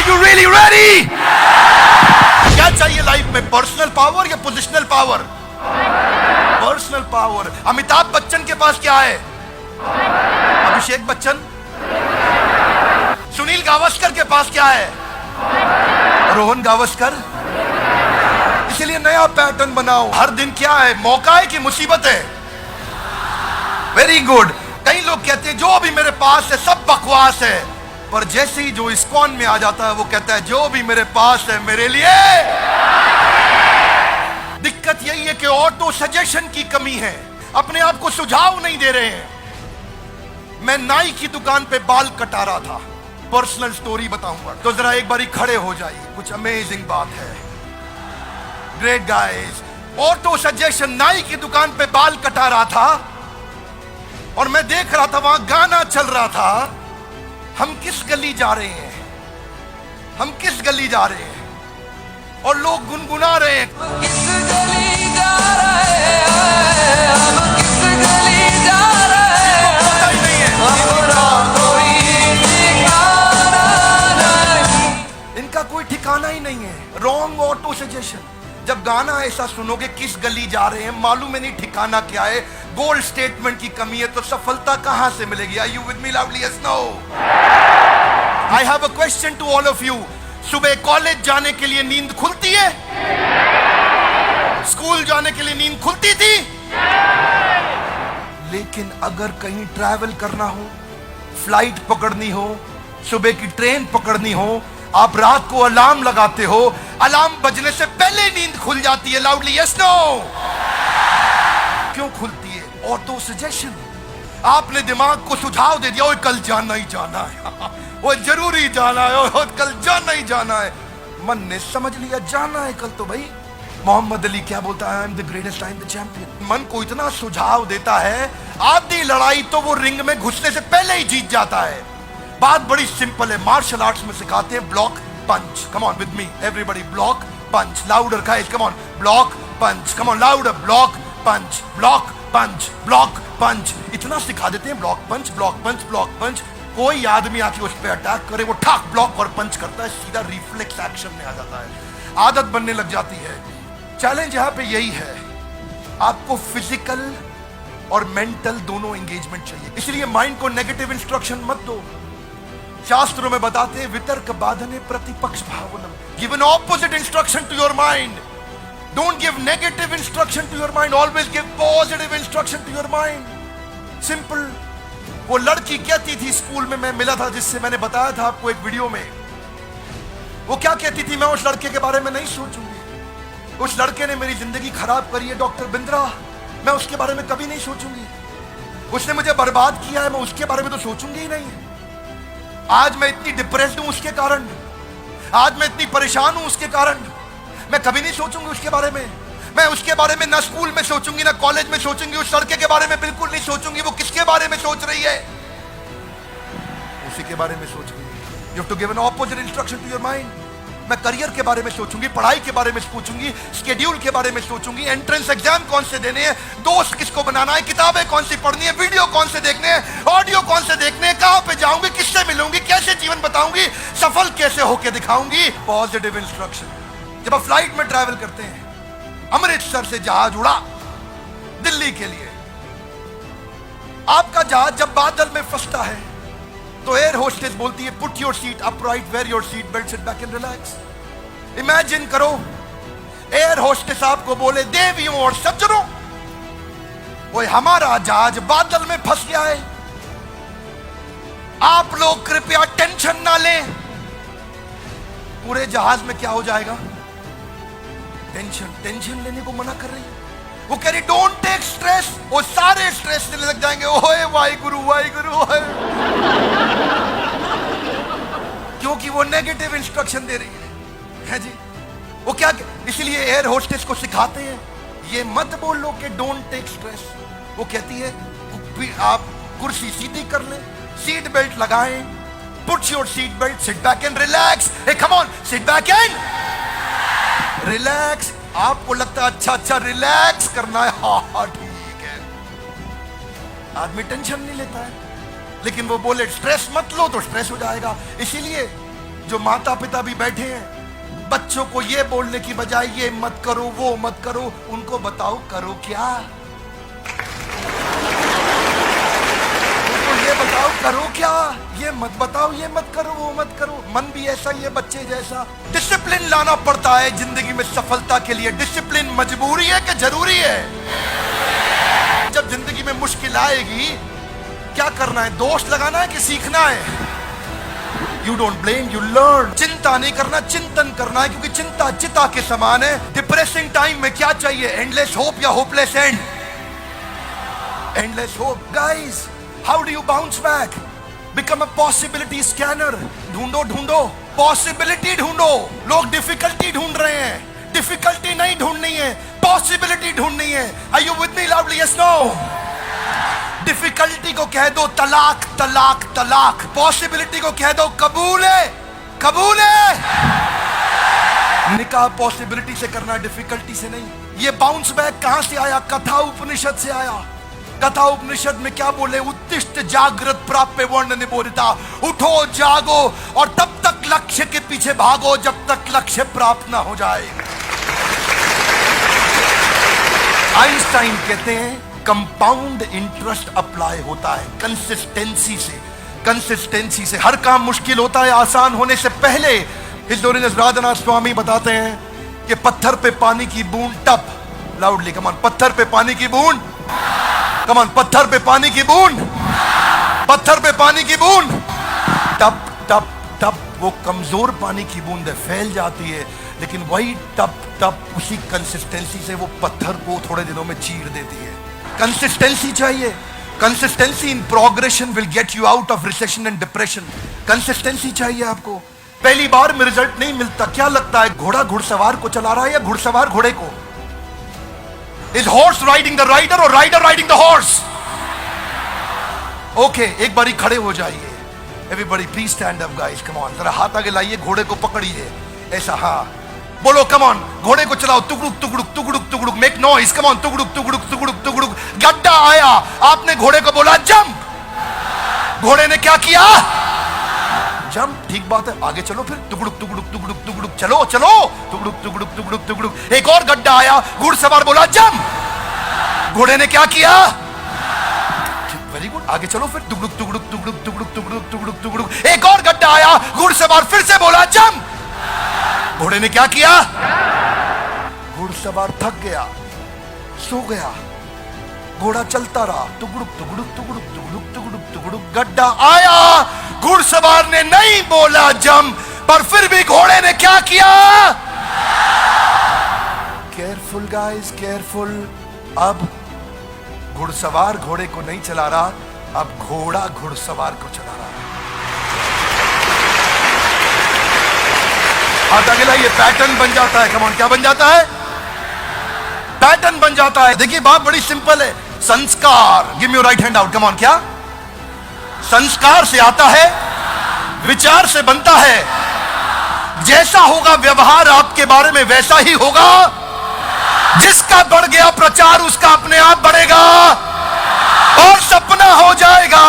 you really ready? क्या चाहिए life में, पर्सनल पावर या positional power? Personal power. Amitabh Bachchan के पास क्या है? अभिषेक बच्चन। सुनील गावस्कर के पास क्या है? रोहन गावस्कर। इसलिए नया पैटर्न बनाओ। हर दिन क्या है, मौका है कि मुसीबत है? Very good. कई लोग कहते हैं जो भी मेरे पास है सब बकवास है, पर जैसे ही जो इस्कॉन में आ जाता है वो कहता है जो भी मेरे पास है मेरे लिए। दिक्कत यही है कि ऑटो सजेशन की कमी है, अपने आप को सुझाव नहीं दे रहे हैं। मैं नाई की दुकान पे बाल कटा रहा था, पर्सनल स्टोरी बताऊंगा, तो जरा एक बारी खड़े हो जाइए, कुछ अमेजिंग बात है। ग्रेट गाइस, ऑटो सजेशन, नाई की दुकान पे बाल कटा रहा था और मैं देख रहा था वहां गाना चल रहा था, हम किस गली जा रहे हैं, हम किस गली जा रहे हैं, और लोग गुनगुना रहे हैं, किस गली जा रहे हैं, हम किस गली जा रहे हैं, पता ही नहीं है, हमारा कोई ठिकाना नहीं। इनका कोई ठिकाना ही नहीं है। Wrong auto suggestion. जब गाना ऐसा सुनोगे किस गली जा रहे हैं, मालूम है नहीं ठिकाना क्या है, गोल्ड स्टेटमेंट की कमी है, तो सफलता कहां से मिलेगी? Are you with me loudly? Yes no? I have a question to all of you. सुबह कॉलेज जाने के लिए नींद खुलती है? स्कूल जाने के लिए नींद खुलती थी? लेकिन अगर कहीं ट्रैवल करना हो, फ्लाइट पकड़नी हो, सुबह की ट्रेन पकड़नी हो, आप रात को अलार्म लगाते हो, अलार्म बजने से पहले नींद खुल जाती है। Loudly yes no? क्यों खुलती है? Auto suggestion. आपने दिमाग को सुझाव दे दिया, ओए कल जाना ही जाना है, वो जरूरी जाना है, ओए कल जाना ही जाना है। मन ने समझ लिया जाना है कल तो भाई। मोहम्मद अली क्या बोलता है? I am the greatest, I am the champion. मन को इतना सुझाव देता है, आधी लड़ाई तो वो रिंग में घुसने से पहले ही जीत जाता है। बात बड़ी सिंपल है, मार्शल आर्ट्स में सिखाते हैं block punch. Come on with me everybody, block punch. Louder guys, come on, block punch, come on louder, block punch, block punch, block punch. इतना सिखा देते हैं, block punch, block punch, block punch. कोई आदमी आके उस पर अटैक करे, वो ठाक ब्लॉक और पंच करता है, सीधा रिफ्लेक्स एक्शन में आ जाता है, आदत बनने लग जाती है। चैलेंज यहां पे यही है, आपको फिजिकल और मेंटल दोनों एंगेजमेंट चाहिए। इसलिए माइंड को नेगेटिव इंस्ट्रक्शन मत दो। शास्त्रों में बताते हैं वितर्क बाधने प्रतिपक्ष भावनम। Give an opposite instruction to your mind. Don't give negative instruction to your mind, always give positive instruction to your mind. Simple. वो लड़की कहती थी, स्कूल में मैं मिला था, जिससे मैंने बताया था आपको एक वीडियो में, वो क्या कहती थी? मैं उस लड़के के बारे में नहीं सोचूंगी, उस लड़के ने मेरी जिंदगी खराब करी है डॉक्टर बिंद्रा, मैं उसके बारे में कभी नहीं सोचूंगी, उसने मुझे बर्बाद किया है, मैं उसके बारे में तो सोचूंगी ही नहीं। आज मैं इतनी डिप्रेस्ड हूं उसके कारण, आज मैं इतनी परेशान हूं उसके कारण, मैं कभी नहीं सोचूंगी उसके बारे में। मैं उसके बारे में ना स्कूल में सोचूंगी ना कॉलेज में सोचूंगी, उस लड़के के बारे में बिल्कुल नहीं सोचूंगी। वो किसके बारे में सोच रही है? उसी के बारे में सोच रही है। You have to give an opposite instruction to your mind. मैं करियर के बारे में सोचूंगी, पढ़ाई के बारे में सोचूंगी, स्केड्यूल के बारे में सोचूंगी, एंट्रेंस एग्जाम कौन से देने हैं, दोस्त किसको बनाना है, किताबें कौन सी पढ़नी है, वीडियो कौन से देखने हैं, ऑडियो कौन से देखने हैं, कहां पे जाऊंगी, किससे मिलूंगी, कैसे जीवन बताऊंगी, सफल कैसे होके दिखाऊंगी। Positive instruction. जब आप फ्लाइट में ट्रैवल करते हैं, अमृतसर से जहाज उड़ा दिल्ली के लिए, आपका जहाज जब बादल में फंसता है तो एयर होस्टेस बोलती है put your seat upright, wear your seat belt, sit back and relax. Imagine करो एयर होस्टेस आपको बोले देवियों और सज्जनों, वो हमारा जहाज बादल में फंस गया है, आप लोग कृपया टेंशन ना लें। पूरे जहाज में क्या हो जाएगा? टेंशन लेने को मना कर रही है। वो कह रही डोंट टेक स्ट्रेस, वो सारे स्ट्रेस लेने लग जाएंगे। ओए वाहिगुरु वाहिगुरु, क्योंकि वो नेगेटिव इंस्ट्रक्शन दे रही है जी। वो क्या, इसलिए एयर होस्टेस को सिखाते हैं ये मत बोलो कि डोंट टेक स्ट्रेस। वो कहती है आप कुर्सी सीधी कर लें, सीट बेल्ट लगाएं, put your seat belt, sit back and relax. Hey come on, sit back and relax. आपको लगता है अच्छा रिलैक्स करना है, हाँ ठीक है, आदमी टेंशन नहीं लेता है, लेकिन वो बोले स्ट्रेस मत लो तो स्ट्रेस हो जाएगा। इसीलिए जो माता पिता भी बैठे हैं, बच्चों को ये बोलने की बजाय ये मत करो वो मत करो, उनको बताओ करो क्या। उनको ये बताओ करो क्या, ये मत बताओ ये मत करो वो मत करो। मन भी ऐसा ही है बच्चे जैसा। डिसिप्लिन लाना पड़ता है जिंदगी में सफलता के लिए। डिसिप्लिन मजबूरी है कि जरूरी है? जब जिंदगी में मुश्किल आएगी क्या करना है? दोष लगाना है कि सीखना है? You don't blame, you learn. चिंता नहीं करना, चिंतन करना है, क्योंकि चिंता चिता के समान है। डिप्रेसिंग टाइम में क्या चाहिए? एंडलेस होप या hopeless and? Endless hope. Guys, how do you bounce back? Become a possibility scanner. ढूंढो ढूंढो, पॉसिबिलिटी ढूंढो। लोग डिफिकल्टी ढूंढ रहे हैं। डिफिकल्टी नहीं ढूंढनी है, पॉसिबिलिटी ढूंढनी है। Are you with me loudly? Yes no? Difficulty को कह दो तलाक तलाक तलाक, पॉसिबिलिटी को कह दो कबूल है कबूल है। निकाह पॉसिबिलिटी से करना, डिफिकल्टी से नहीं। ये बाउंस बैक कहां से आया? कथा उपनिषद से आया। कथा उपनिषद में क्या बोले? उत्तिष्ठ जागृत प्राप्य वर्ण निबोधिता। उठो जागो और तब तक लक्ष्य के पीछे भागो जब तक लक्ष्य प्राप्त ना हो जाए। आइंस्टाइन कहते हैं कंपाउंड इंटरेस्ट अप्लाई होता है कंसिस्टेंसी से। कंसिस्टेंसी से हर काम मुश्किल होता है आसान होने से पहले। हिस्टोरियन राधानाथ स्वामी बताते हैं कि पत्थर पे पानी की बूंद टप, लाउडली कमान, पत्थर पे पानी की बूंद, कमान, पत्थर पे पानी की बूंद, पत्थर पे पानी की बूंद, टप टप टप। वो कमजोर पानी की बूंद फैल जाती है, लेकिन वही टप टप उसी कंसिस्टेंसी से वो पत्थर को थोड़े दिनों में चीर देती है। कंसिस्टेंसी चाहिए। Consistency in progression will get you out of recession and depression. Consistency चाहिए आपको। पहली बार में रिजल्ट नहीं मिलता। क्या लगता है घोड़ा घुड़सवार को चला रहा है या घुड़सवार घोड़े को? Is horse riding the rider और rider riding the horse? Okay, एक बारी खड़े हो जाइए। Everybody please stand up guys, come on. जरा हाथ आगे लाइए, घोड़े को पकड़िए ऐसा। हाँ बोलो, कम ऑन। घोड़े को चलाओ, टुकड़ुक टुकड़ुक टुकड़ुक टुकड़ुक, मेक नॉइज, कम ऑन, टुकड़ुक टुकड़ुक टुकड़ुक टुकड़ुक। गड्ढा आया, आपने घोड़े को बोला जंप। घोड़े ने क्या किया? जंप। ठीक बात है, आगे चलो फिर। टुकड़ुक टुकड़ुक टुकड़ुक टुकड़ुक, चलो चलो, टुकड़ुक टुकड़ुक टुकड़ुक टुकड़ुक। एक और गड्ढा आया, घुड़सवार बोला जंप। घोड़े ने क्या किया? वेरी गुड, आगे चलो फिर। टुकड़ुक टुकड़ुक टुकड़ुक टुकड़ुक टुकड़ुक टुकड़ुक टुकड़ुक। एक और गड्ढा आया, घुड़सवार फिर से बोला जंप। घोड़े ने क्या किया? घुड़सवार थक गया, सो गया। घोड़ा चलता रहा, टुकड़ुक टुकड़ुक टुकड़ुक टुकड़ुक टुकड़ुक टुकड़ुक। गड्ढा आया, घुड़सवार ने नहीं बोला जंप, पर फिर भी घोड़े ने क्या किया? Careful guys, careful. अब घुड़सवार घोड़े को नहीं चला रहा, अब घोड़ा घुड़सवार को चला रहा है। हाथ आगे लाइए, पैटर्न बन जाता है। कम ऑन, क्या बन जाता है? पैटर्न बन जाता है। देखिए बात बड़ी सिंपल है। संस्कार, give me your right hand out, come on. क्या? संस्कार से आता है, विचार से बनता है। जैसा होगा व्यवहार आपके बारे में वैसा ही होगा। जिसका बढ़ गया प्रचार उसका अपने आप बढ़ेगा और सपना हो जाएगा।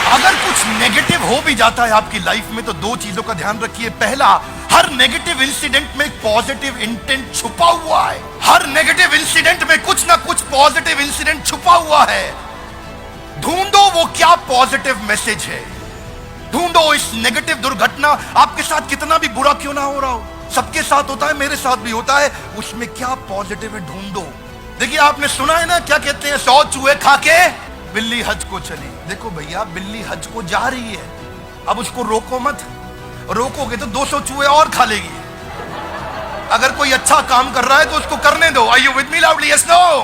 अगर कुछ नेगेटिव हो भी जाता है आपकी लाइफ में तो दो चीजों का ध्यान रखिए। पहला, हर नेगेटिव इंसिडेंट में एक पॉजिटिव इंटेंट छुपा हुआ है। हर नेगेटिव इंसिडेंट में कुछ ना कुछ पॉजिटिव इंसिडेंट छुपा हुआ है। ढूंढो वो क्या पॉजिटिव मैसेज है। ढूंढो इस नेगेटिव दुर्घटना, आपके साथ कितना भी बुरा क्यों ना हो रहा हो, सबके साथ होता है, मेरे साथ भी होता है, उसमें क्या पॉजिटिव है ढूंढो। देखिए आपने सुना है ना, क्या कहते हैं, 100 चूहे खा के बिल्ली हज को चली। देखो भैया, बिल्ली हज को जा रही है, अब उसको रोको मत। रोकोगे तो 200 चूहे और खा लेगी। अगर कोई अच्छा काम कर रहा है तो उसको करने दो। Are you with me loudly? Yes no?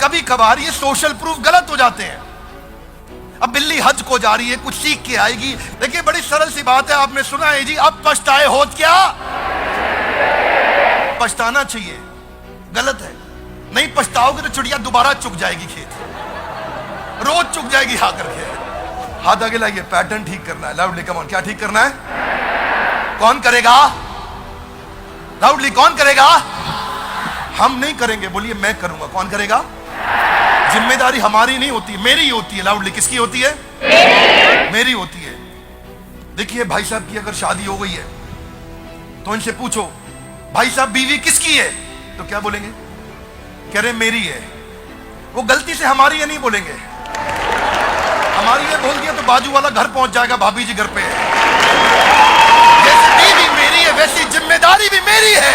कभी कभार ये सोशल प्रूफ गलत हो जाते हैं। अब बिल्ली हज को जा रही है, कुछ सीख के आएगी। देखिए बड़ी सरल सी बात है, आपने सुना है जी, अब पछताए होत क्या? पछताना चाहिए, गलत है। नहीं पछताओगे तो चिड़िया दोबारा चुग जाएगी खेत, रोज चुग जाएगी आकर के। हाथ आगे लाइए, पैटर्न ठीक करना है। लाउडली कम ऑन, क्या ठीक करना है? कौन करेगा? लाउडली कौन करेगा? हम नहीं करेंगे, बोलिए मैं करूंगा। कौन करेगा? जिम्मेदारी हमारी नहीं होती, मेरी होती है। लाउडली, किसकी होती है? मेरी होती है। देखिए भाई साहब की अगर शादी हो गई है तो इनसे पूछो, भाई साहब बीवी किसकी है? तो क्या बोलेंगे? कह रहे मेरी है। वो गलती से हमारी है नहीं बोलेंगे। हमारी है बोल दिया तो बाजू वाला घर पहुंच जाएगा, भाभी जी घर पे है। जैसे बीवी मेरी है वैसी जिम्मेदारी भी मेरी है।